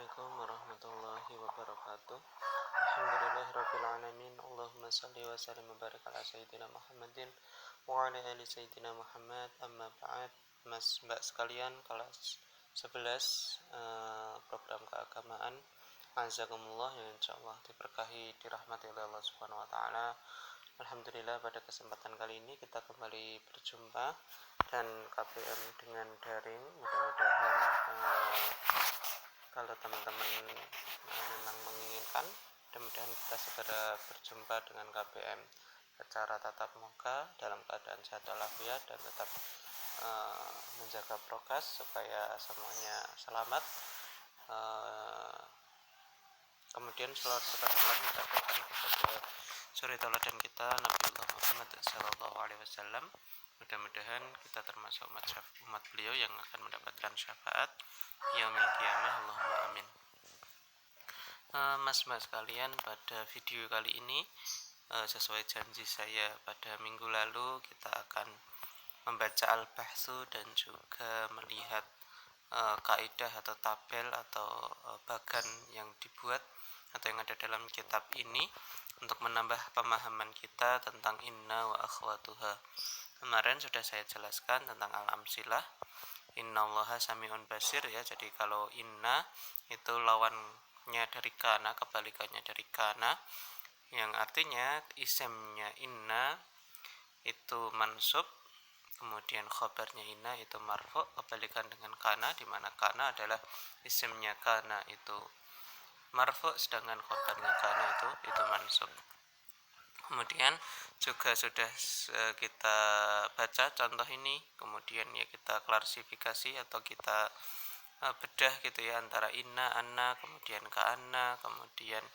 Assalamualaikum warahmatullahi wabarakatuh. Alhamdulillahirrabbilalamin. Allahumma salli wa sallim wa barik ala sayyidina Muhammadin wa ala ali sayyidina Muhammad. Amma ba'd. Mas mbak sekalian, kelas 11 program keagamaan, azakumullah, yang insyaallah diberkahi, dirahmati oleh Allah Subhanahu wa taala. Alhamdulillah, pada kesempatan kali ini kita kembali berjumpa dan KPM dengan daring. Mudah-mudahan kalau teman-teman memang menginginkan, mudah-mudahan kita segera berjumpa dengan KPM secara tatap muka dalam keadaan sehat walafiat dan tetap menjaga prokes supaya semuanya selamat. Kemudian selawat serta salam kita berikan kepada suri tauladan kita Nabiullah Muhammad sallallahu alaihi wasallam. Mudah-mudahan kita termasuk umat beliau yang akan mendapatkan syafaat yaumil qiyamah. Allahumma amin. Mas-mas sekalian, pada video kali ini sesuai janji saya pada minggu lalu, kita akan membaca al-bahsu dan juga melihat kaidah atau tabel atau bagan yang dibuat atau yang ada dalam kitab ini untuk menambah pemahaman kita tentang inna wa akhwatuha. Kemarin sudah saya jelaskan tentang al-amsilah. Innallaha sami'un basir, ya. Jadi kalau inna itu lawannya dari kana, kebalikannya dari kana, yang artinya isimnya inna itu mansub, kemudian khobarnya inna itu marfu, kebalikan dengan kana, di mana kana adalah isimnya kana itu marfu, sedangkan khobarnya kana itu mansub. Kemudian juga sudah kita baca contoh ini, kemudian ya kita klarifikasi atau kita bedah gitu ya, antara inna, anna, kemudian ka'anna, kemudian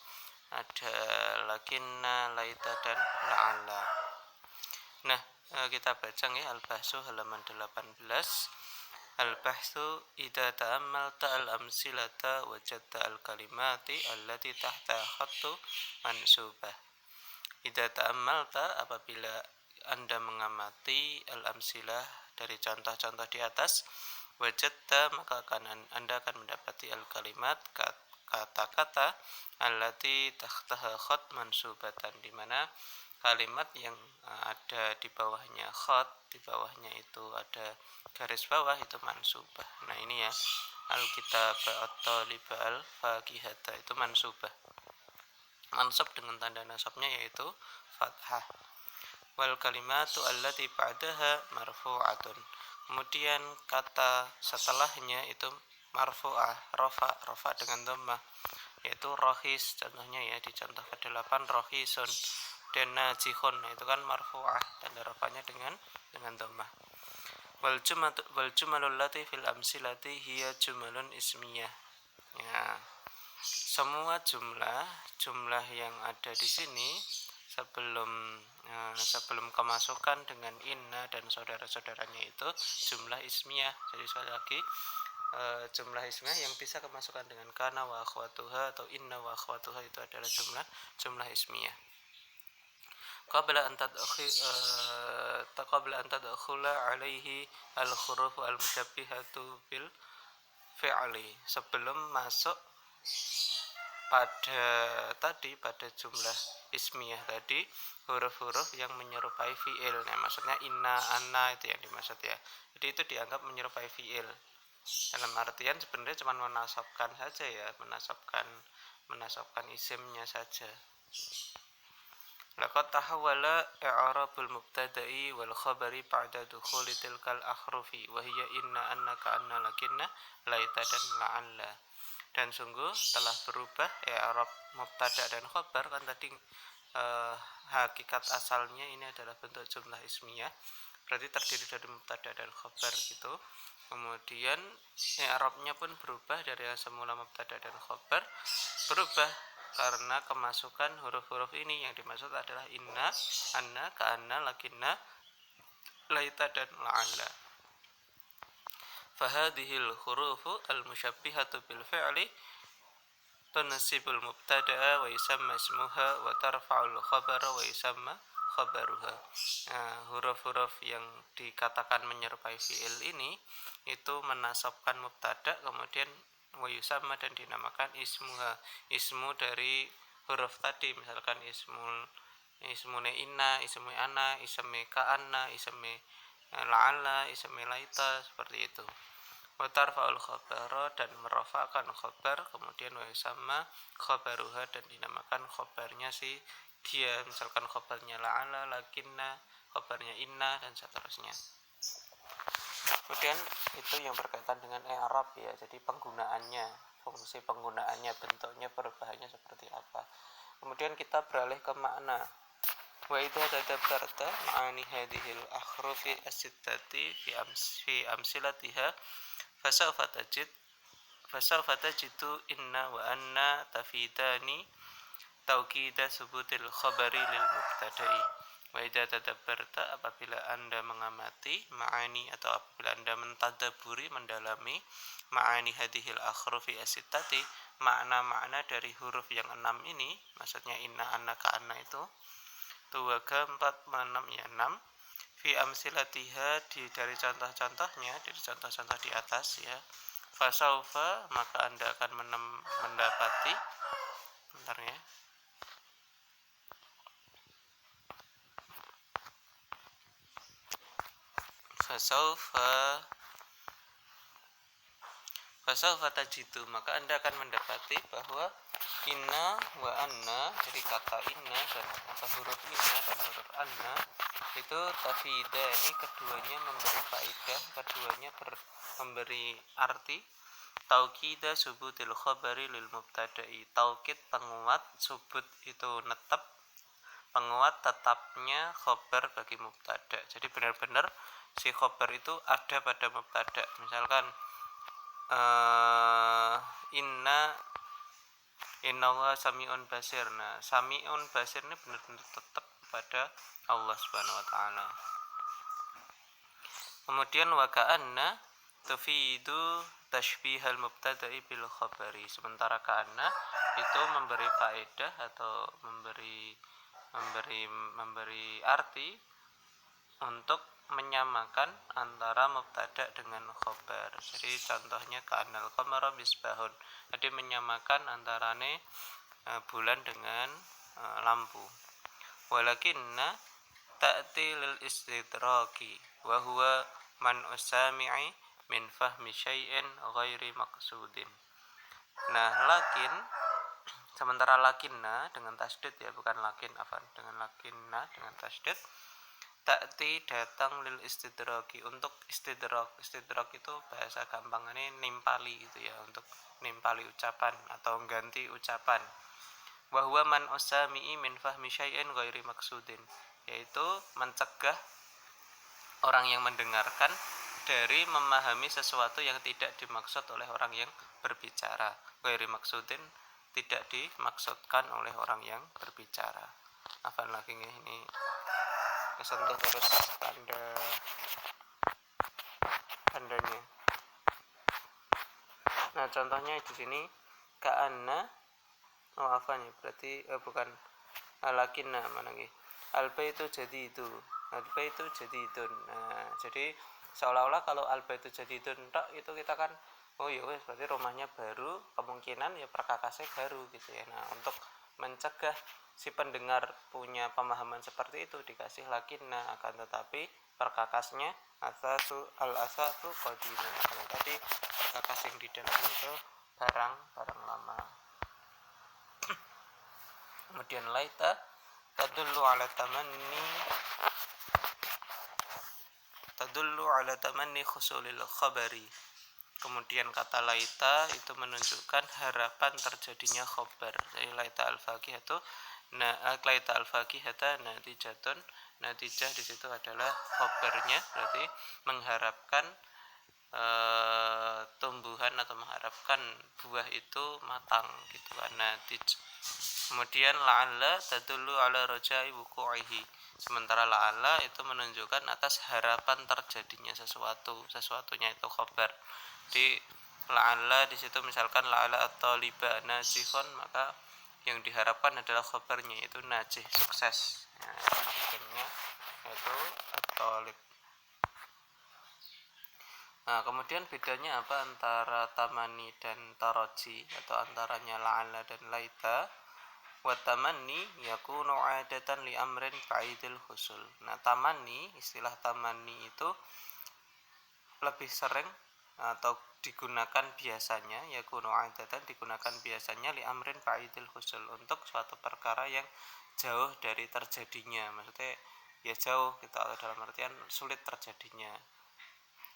ada lakinna, laita, dan la'alla. Nah, kita baca ya al-bahsu halaman 18. Al-bahsu idza ta'ammalta al-amsilata wajadta al-kalimati allati tahta khattu mansubah. Idza ta'ammalta, apabila Anda mengamati al-amsilah dari contoh-contoh di atas, wajadta, maka Anda akan mendapati al-kalimat, kata-kata, allati tahtaha khat mansubatan, di mana kalimat yang ada di bawahnya khat, di bawahnya itu ada garis bawah, itu mansubah. Nah ini ya, al-kitab at-taliba al-fakihata itu mansubah, mansub dengan tanda nasabnya yaitu fathah. Wal kalimatu allati ba'daha marfu'atun. Kemudian kata setelahnya itu marfu'ah, rafa dengan dhammah, yaitu rohis, contohnya ya di contoh ke-8, rohisun dan najihun. Nah, itu kan marfu'ah, tanda rafanya dengan dhammah. Wal jumalul lati fil amsilati hiya jumalun ismiyah. Ya, semua jumlah yang ada di sini sebelum kemasukan dengan inna dan saudara-saudaranya itu jumlah ismiyah. Jadi sekali lagi, jumlah ismiyah yang bisa kemasukan dengan kana wa akhwatuha atau inna wa akhwatuha itu adalah jumlah ismiyah. Qabla an tadkhula alaihi al-huruf al-musyabbihatu bil fi'li, sebelum masuk pada jumlah ismiyah tadi huruf-huruf yang menyerupai fi'il. Nah, maksudnya inna, anna itu yang dimaksud ya. Jadi itu dianggap menyerupai fi'il. Dalam artian sebenarnya cuma menasabkan saja ya, menasabkan isimnya saja. Laqad tahawwala i'rabul mubtada'i wal khabari ba'da dukhuli tilkal ahrufi wa hiya inna, anna, ka'anna, lakinna, laita, dan la'alla. Dan sungguh telah berubah i'rab mubtada dan khabar, kan tadi hakikat asalnya ini adalah bentuk jumlah ismiyah, berarti terdiri dari mubtada dan khabar gitu. Kemudian i'rabnya pun berubah dari yang semula mubtada dan khabar, berubah karena kemasukan huruf-huruf ini. Yang dimaksud adalah inna, anna, ka'anna, lakinna, laita, dan la'alla. Fahadhil hurufu al-musyabbihatu bil fi'li tunsibul mubtada'a wa yusamma ismuha wa tarfa'ul khabara wa yusamma khabaruha. Nah, huruf-huruf yang dikatakan menyerupai fi'il ini itu menasabkan mubtada, kemudian wa yusamma dan dinamakan ismuha, ismu dari huruf tadi, misalkan ismune inna, ismune ana, isme ka'anna, isme la'alla, isme laita, seperti itu. Wa tarfa'ul khabara dan merofakkan khabar, kemudian wa yusamma khabaruha dan dinamakan khabarnya si dia, misalkan khabarnya la'alla, lakinna, khabarnya inna, dan seterusnya. Kemudian itu yang berkaitan dengan i'rab ya, jadi penggunaannya, fungsi penggunaannya, bentuknya, perubahannya seperti apa. Kemudian kita beralih ke makna. Wa idza tadabbarta ma'ani hadhil ahrufi as-sittati fi amsilatiha fasawfa tajidu inna wa anna tafidani taukida subutil khabari lil mubtada'i. Wa idza tadabbarta, apabila Anda mengamati, ma'ani atau apabila Anda mentadaburi, mendalami, ma'ani hadhil akhrufi as-sittati, makna-makna dari huruf yang 6 ini, maksudnya inna, anna, ka'anna itu, tuwaga 4, 6 ya 6, fi amsilatiha dari contoh-contohnya, dari contoh-contoh di atas ya, fasaufa maka Anda akan mendapati, bentar ya, fasaufa tajidu maka Anda akan mendapati bahwa inna wa anna, jadi kata inna dan kata huruf inna dan huruf anna itu tafida, ini keduanya memberi faedah, keduanya memberi arti taukida subutil khabari lil mubtada'i, taukid penguat, subut itu netap, penguat tetapnya khobar bagi mubtada. Jadi benar-benar si khobar itu ada pada mubtada. Misalkan innallaha sami'un basir. Nah, sami'un basir ini benar-benar tetap pada Allah Subhanahu wa taala. Kemudian wa ka'anna tufidu tashbihal mubtada'i bil khabari. Sementara ka'anna itu memberi faedah atau memberi arti untuk menyamakan antara mubtada dengan khobar. Jadi contohnya ka'annal qamara misbahun, jadi menyamakan antarane bulan dengan lampu. Walakinna ta'ti lil istidraki wa huwa man usami'i min fahmi syai'in ghairi maqsudin. Nah, sementara lakinna dengan tasdid ya, bukan lakin, dengan lakinna dengan tasdid, ta'ti datang lil istidraki, untuk istidrak itu bahasa gampangnya nimpali gitu ya, untuk nimpali ucapan atau ganti ucapan. Wa huwa man usami'i min fahmi syai'in ghairi maqsudin, yaitu mencegah orang yang mendengarkan dari memahami sesuatu yang tidak dimaksud oleh orang yang berbicara. Ghairi maksudin, tidak dimaksudkan oleh orang yang berbicara. Afan lagi ini kesentuh terus tandanya. Nah, contohnya di sini ka'anna, afan ya, berarti bukan lakinna, mana lagi? Al-baitu jadidun. Al-baitu jadidun. Nah, jadi seolah-olah kalau al-baitu jadidun itu kita kan, oh ya wes berarti rumahnya baru, kemungkinan ya perkakasnya baru gitu ya. Nah, untuk mencegah si pendengar punya pemahaman seperti itu dikasih lakinna, akan tetapi perkakasnya al-asasu qadimun. Kalau tadi perkakas yang di dalam itu barang lama. Kemudian laita tadullu ala tamanni khusulil khabari. Kemudian kata laita itu menunjukkan harapan terjadinya khobar. Jadi laita al-faqihatu, laita al-faqihata natijah di situ adalah khobarnya, berarti mengharapkan tumbuhan atau mengharapkan buah itu matang gitu kan, natijah. Kemudian la'alla tadullu ala rajai wuqu'ihi. Sementara la'alla itu menunjukkan atas harapan terjadinya sesuatunya itu khobar. Di la'alla di situ misalkan la'alla at-taliba najihun, maka yang diharapkan adalah khobarnya itu najih, sukses. Nah, akhirnya itu at-talib. Nah, kemudian bedanya apa antara tamani dan taraji, atau antaranya la'alla dan laita? Wa tamanni yakunu 'adatan li amrin ba'idil husul. Nah, tamani, istilah tamani itu lebih sering atau digunakan biasanya, yakunu 'adatan, digunakan biasanya li amrin ba'idil husul, untuk suatu perkara yang jauh dari terjadinya. Maksudnya ya jauh kita, dalam artian sulit terjadinya.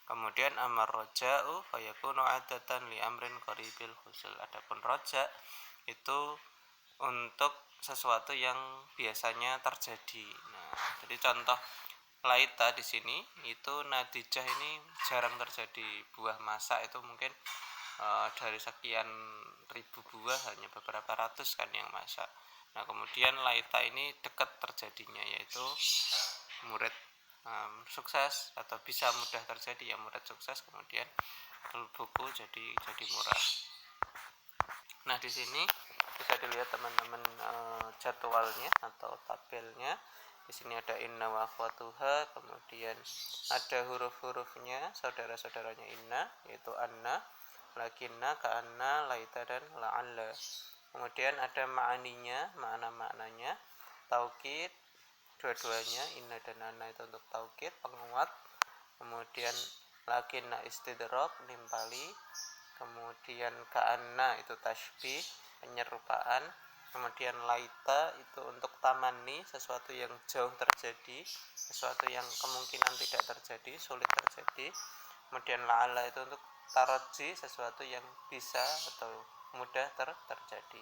Kemudian amar roja'u fayakunu 'adatan li amrin qaribil husul. Adapun roja itu untuk sesuatu yang biasanya terjadi. Nah, jadi contoh laita di sini itu nadijah ini jarang terjadi. Buah masak itu mungkin dari sekian ribu buah hanya beberapa ratus kan yang masak. Nah, kemudian laita ini dekat terjadinya, yaitu murid sukses, atau bisa mudah terjadi ya, murid sukses kemudian buku jadi murah. Nah, di sini bisa dilihat teman-teman jadwalnya atau tabelnya. Di sini ada inna wa akhwatuha, kemudian ada huruf-hurufnya, saudara-saudaranya inna, yaitu anna, lakinna, ka'anna, laita, dan la'alla. Kemudian ada ma'aninya, makna-maknanya, taukid, dua-duanya inna dan anna itu untuk taukid, penguat. Kemudian lakinna istidrak, nimpali. Kemudian ka'anna itu tasbih, penyerupaan. Kemudian laita itu untuk tamani, sesuatu yang jauh terjadi, sesuatu yang kemungkinan tidak terjadi, sulit terjadi. Kemudian la'ala itu untuk taroji, sesuatu yang bisa atau mudah terjadi.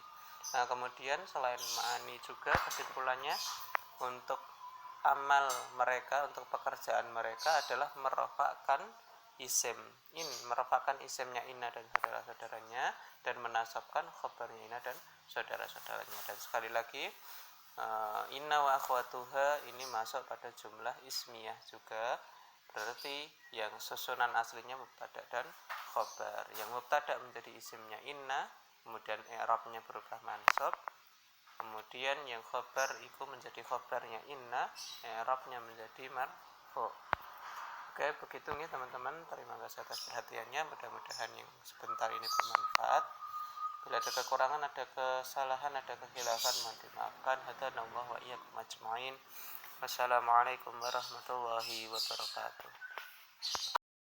Nah, kemudian selain ma'ani juga kesimpulannya, untuk amal mereka, untuk pekerjaan mereka adalah merofakkan isim merofakkan isimnya inna dan saudara-saudaranya, dan menasabkan khobarnya inna dan saudara-saudaranya. Dan sekali lagi, inna wa akhwatuha ini masuk pada jumlah ismiyah juga, berarti yang susunan aslinya mubtada dan khobar. Yang mubtada menjadi isimnya inna, kemudian i'rabnya berubah mansub. Kemudian yang khobar itu menjadi khobarnya inna, i'rabnya menjadi marfu. Oke, begitu nih teman-teman. Terima kasih atas perhatiannya. Mudah-mudahan yang sebentar ini bermanfaat. Bila ada kekurangan, ada kesalahan, ada kekhilafan, mohon dimaafkan. Hadanallahu wa iyyakum ajmain. Wassalamualaikum warahmatullahi wabarakatuh.